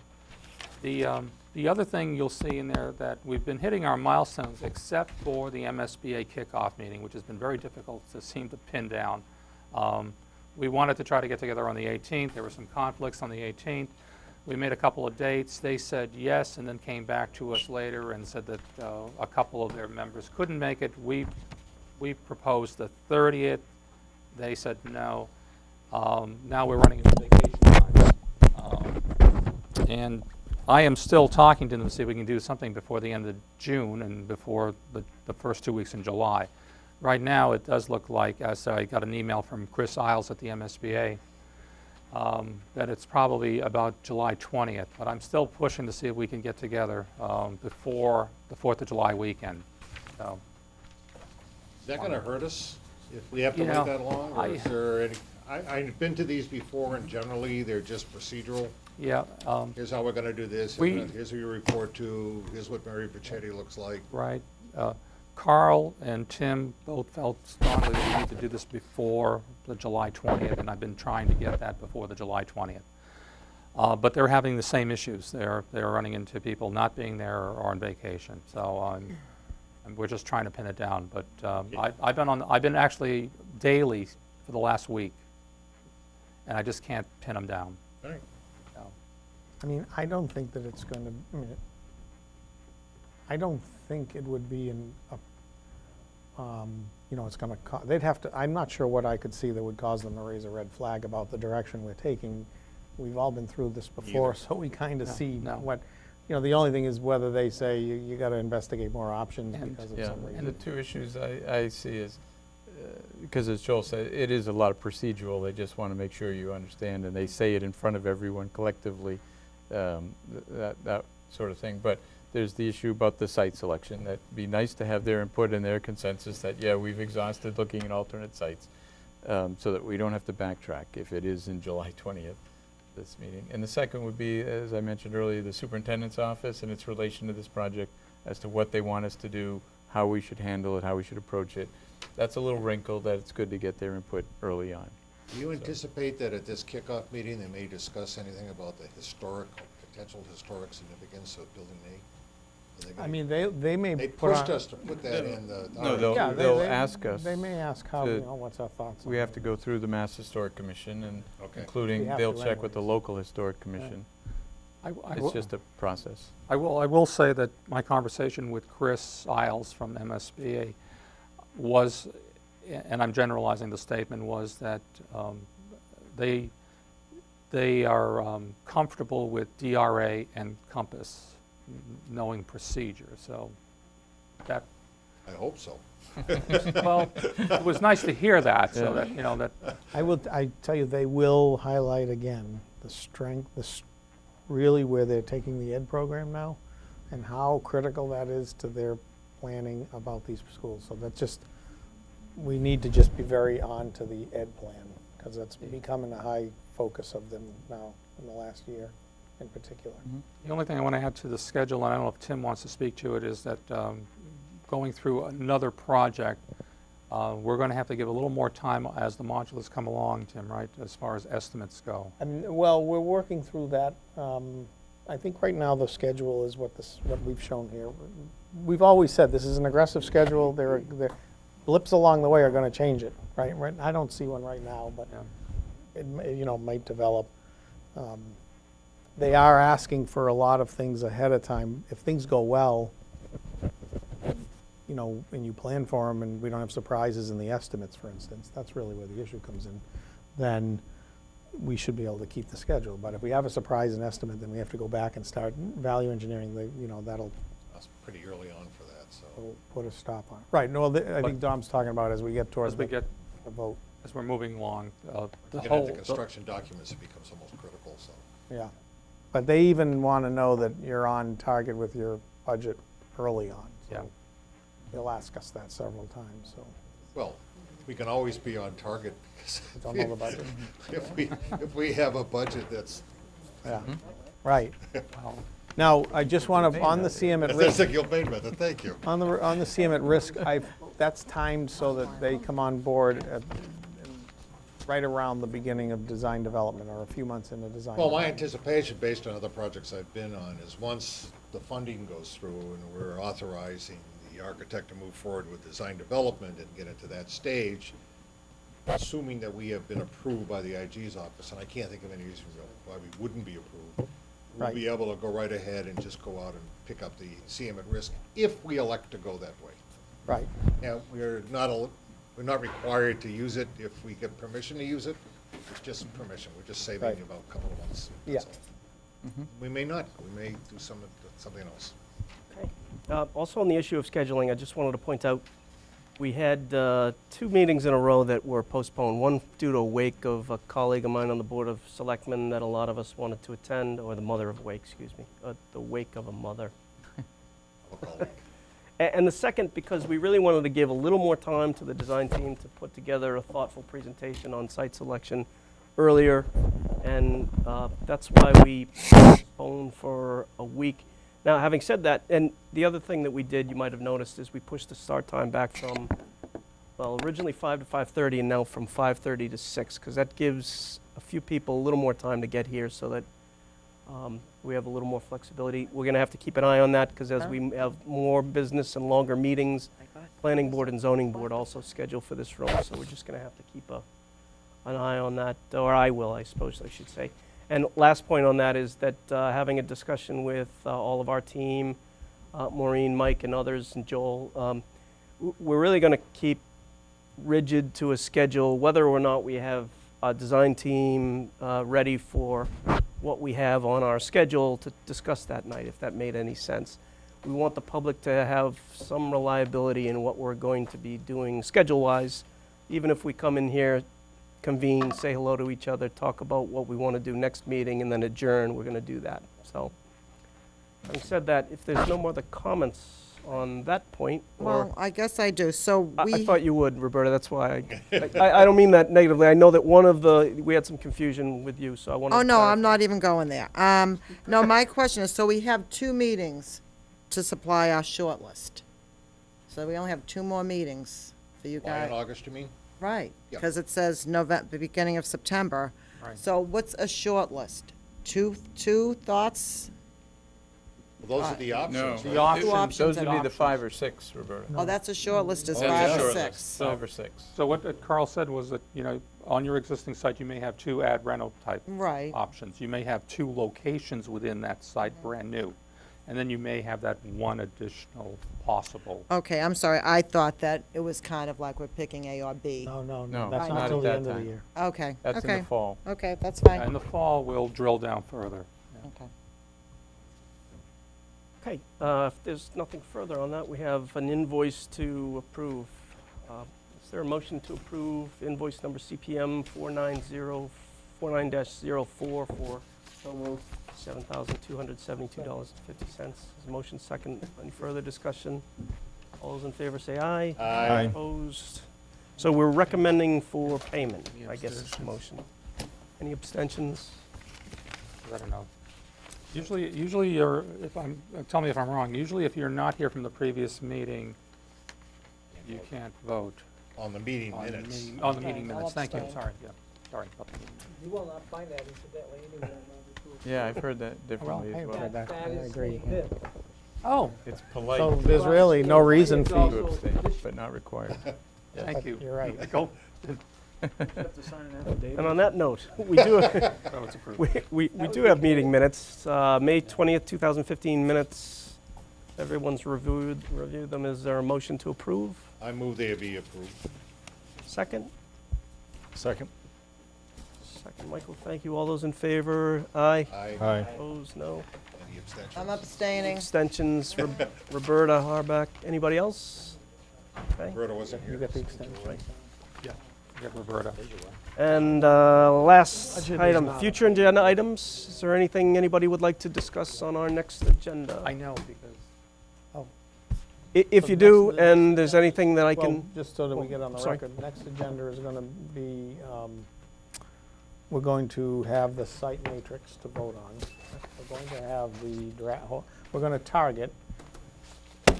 The other thing you'll see in there that we've been hitting our milestones except for the MSBA kickoff meeting, which has been very difficult to seem to pin down. We wanted to try to get together on the 18th. There were some conflicts on the 18th. We made a couple of dates. They said yes, and then came back to us later and said that a couple of their members couldn't make it. We proposed the 30th. They said no. Now we're running into vacation times. And I am still talking to them to see if we can do something before the end of June and before the first 2 weeks in July. Right now, it does look like, as I got an email from Chris Isles at the MSBA, that it's probably about July 20th. But I'm still pushing to see if we can get together before the 4th of July weekend. So, Is that gonna hurt us if we have to Yeah, wait that long? Or is there any, I've been to these before, and generally, they're just procedural. yeah, Here's how we're gonna do this, here's who you report to, here's what Mary Pachetti looks like. right. Carl and Tim both felt strongly that we need to do this before the July 20th, and I've been trying to get that before the July 20th. But they're having the same issues. They're running into people not being there or on vacation. So we're just trying to pin it down. But I've been actually daily for the last week, and I just can't pin them down. All right. So, I mean, I don't think that it's going to, I don't think it would be it's going to, they'd have to, I'm not sure what I could see that would cause them to raise a red flag about the direction we're taking. We've all been through this before, so we kind of see what, the only thing is whether they say you got to investigate more options because of some reason. And the two issues I see is, because as Joel said, it is a lot of procedural. They just want to make sure you understand, and they say it in front of everyone collectively, that sort of thing. But there's the issue about the site selection. That'd be nice to have their input and their consensus that, yeah, we've exhausted looking at alternate sites, so that we don't have to backtrack if it is in July 20th, this meeting. And the second would be, as I mentioned earlier, the superintendent's office and its relation to this project as to what they want us to do, how we should handle it, how we should approach it. That's a little wrinkle that it's good to get their input early on. Do you anticipate that at this kickoff meeting, they may discuss anything about the potential historic significance of Building A? I mean, they may They put pushed on, us to put that in the. No, they'll ask us. They may ask how, to- what's our thoughts on We have it. to go through the Mass Historic Commission, and Okay. including, We have they'll to check with the anyways. local historic commission. It's just a process. I will say that my conversation with Chris Isles from MSBA was, and I'm generalizing the statement, was that they are comfortable with DRA and Compass knowing procedure. So that, I hope so. well, it was nice to hear that. So that that. I tell you, they will highlight again the strength, really where they're taking the ed program now, and how critical that is to their planning about these schools. So that's just, we need to just be very on to the ed plan, because that's becoming a high focus of them now in the last year in particular. The only thing I want to add to the schedule, and I don't know if Tim wants to speak to it, is that going through another project, we're going to have to give a little more time as the modulars come along, Tim, right, as far as estimates go. I mean, well, we're working through that. I think right now the schedule is what we've shown here. We've always said this is an aggressive schedule. There blips along the way are going to change it, right? I don't see one right now, but it might develop. They are asking for a lot of things ahead of time. If things go well, and you plan for them, and we don't have surprises in the estimates, for instance, that's really where the issue comes in, then we should be able to keep the schedule. But if we have a surprise in estimate, then we have to go back and start value engineering. That'll That's pretty early on for that, so. put a stop on it. Right, no, I think Dom's talking about as we get towards As we the get, vote. as we're moving along, the Getting whole. into construction documents, it becomes almost critical, so. Yeah. But they even want to know that you're on target with your budget early on. So Yeah. they'll ask us that several times, so. Well, We can always be on target. Because Don't know the budget. if we have a budget that's, Yeah, right. Now, I just want to, on the CM at that's risk, a Gilbane method, thank you. on the CM at risk, that's timed so that they come on board right around the beginning of design development, or a few months into design. Well, my development. anticipation, based on other projects I've been on, is once the funding goes through and we're authorizing the architect to move forward with design development and get into that stage, assuming that we have been approved by the IG's office, and I can't think of any reason why we wouldn't be approved, we'll Right. be able to go right ahead and just go out and pick up the CM at risk if we elect to go that way. Right, Now, we're not required to use it if we get permission to use it. It's just permission. We're just saving Right. about a couple of months. Yeah. That's all. We may not. We may do something else. Okay. Also on the issue of scheduling, I just wanted to point out, we had 2 meetings in a row that were postponed. One due to a wake of a colleague of mine on the Board of Selectmen that a lot of us wanted to attend, or the mother of a wake, excuse me, the wake of a mother. I'll call it. And the second, because we really wanted to give a little more time to the design team to put together a thoughtful presentation on site selection earlier, and that's why we postponed for a week. Now, having said that, and the other thing that we did, you might have noticed, is we pushed the start time back from, well, originally 5 to 5:30, and now from 5:30 to 6, because that gives a few people a little more time to get here, so that we have a little more flexibility. We're going to have to keep an eye on that, because as we have more business and longer meetings, Planning Board and Zoning Board also scheduled for this room, so we're just going to have to keep an eye on that, or I will, I suppose I should say. And last point on that is that having a discussion with all of our team, Maureen, Mike, and others, and Joel, we're really going to keep rigid to a schedule, whether or not we have a design team ready for what we have on our schedule to discuss that night, if that made any sense. We want the public to have some reliability in what we're going to be doing schedule-wise, even if we come in here, convene, say hello to each other, talk about what we want to do next meeting, and then adjourn, we're going to do that. So, having said that, if there's no more other comments on that point, or... Well, I guess I do. So I thought you would, Roberta, that's why I don't mean that negatively. I know that we had some confusion with you, so I wanted to Oh, no, clarify. I'm not even going there. No, my question is, so we have 2 meetings to supply our short list. So we only have 2 more meetings for you Why guys. in August, you mean? Right, Yeah. because it says November, the beginning of September. Right. So what's a short list? Two thoughts? Well, those are the options. The right? options. options Those and would be the options. 5 or 6, Roberta. Oh, that's a short list, is That's a 5 or short 6. list, 5 or 6. So what Carl said was that, on your existing site, you may have 2 ad rental type Right. options. You may have 2 locations within that site, brand new. And then you may have that 1 additional possible. Okay, I'm sorry, I thought that it was kind of like we're picking A or B. no, no, No, no, that's not not at till the that end of the time. year. Okay, That's in okay, the fall. okay, that's fine. In the fall, we'll drill down further. Okay. Okay, if there's nothing further on that, we have an invoice to approve. Is there a motion to approve invoice number CPM 49-04 for $7,272.50? Is the motion second? Any further discussion? All those in favor say aye. Aye. Opposed? So we're recommending for payment, I guess is the motion. Any abstentions? I don't know. Usually you're, tell me if I'm wrong, usually if you're not here from the previous meeting, you can't vote. On the meeting On the minutes. meeting- On the Okay, meeting I'll minutes, thank you, abstain. sorry, yeah, sorry. about that. You will not find that incidentally anywhere in Robert's rules. Yeah, I've heard that differently I as have well. heard that. That I is agree. a bit. Oh, It's polite So there's really no reason It's for you. also to abstain, but not required. thank you. You're right. Go. And on that note, we do, Oh, it's approved. we do have meeting minutes, May 20th, 2015 minutes. Everyone's reviewed them. Is there a motion to approve? I move they be approved. Second? Second? Second, Michael, thank you. All those in favor? Aye. Aye. Aye. Opposed? No. Any abstentions? I'm abstaining. Abstentions? Roberta, Harback. Anybody else? Okay. Roberta wasn't here. You got the extension. Yeah, Roberta. And last Budget is item, not- future agenda items. Is there anything anybody would like to discuss on our next agenda? I know, because, If So you next do, to the- and there's anything that I Well, can, just so that we oh, get on the sorry. record, next agenda is going to be, we're going to have the site matrix to vote on. We're going to have the draft, we're going to target,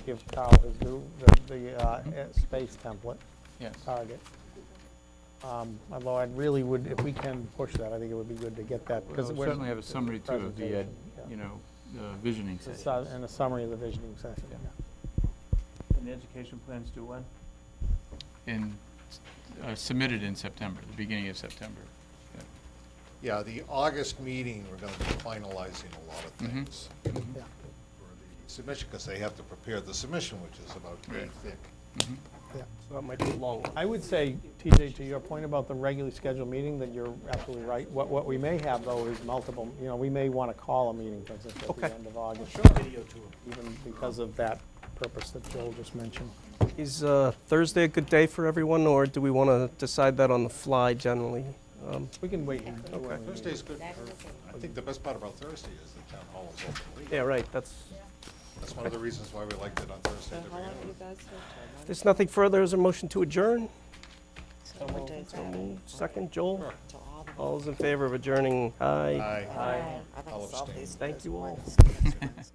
give Carl his due, space template, Yes. target. Although I really would, if we can push that, I think it would be good to get that, because We'll we're. certainly have a summary too of the, presentation, yeah. you know, visioning It's a sessions. And a summary of the visioning session. Yeah. And the education plans due when? Submitted in September, the beginning of September. Yeah, the August meeting, we're gonna be finalizing a lot of Mhm. things Yeah. for the submission, because they have to prepare the submission, which is about Right. yay thick. Mhm. so that might be long. I would say, TJ, to your point about the regularly scheduled meeting, that you're absolutely right. What we may have, though, is multiple, you know, we may want to call a meeting, for instance, at Okay. the end of August. Video tour. Even because of that purpose that Joel just mentioned. Is Thursday a good day for everyone, or do we want to decide that on the fly generally? We can wait. And do Okay. when we need. Thursday's good. I think the best part about Thursday is the town hall is open late. Yeah, right, that's, That's one of the reasons why we liked it on Thursday to begin with. if there's nothing further, is there a motion to adjourn? What day is that? Second, Joel? Sure. To all the- All those in favor of adjourning? Aye. Aye. I think I'll solve abstain. these Thank you all. points.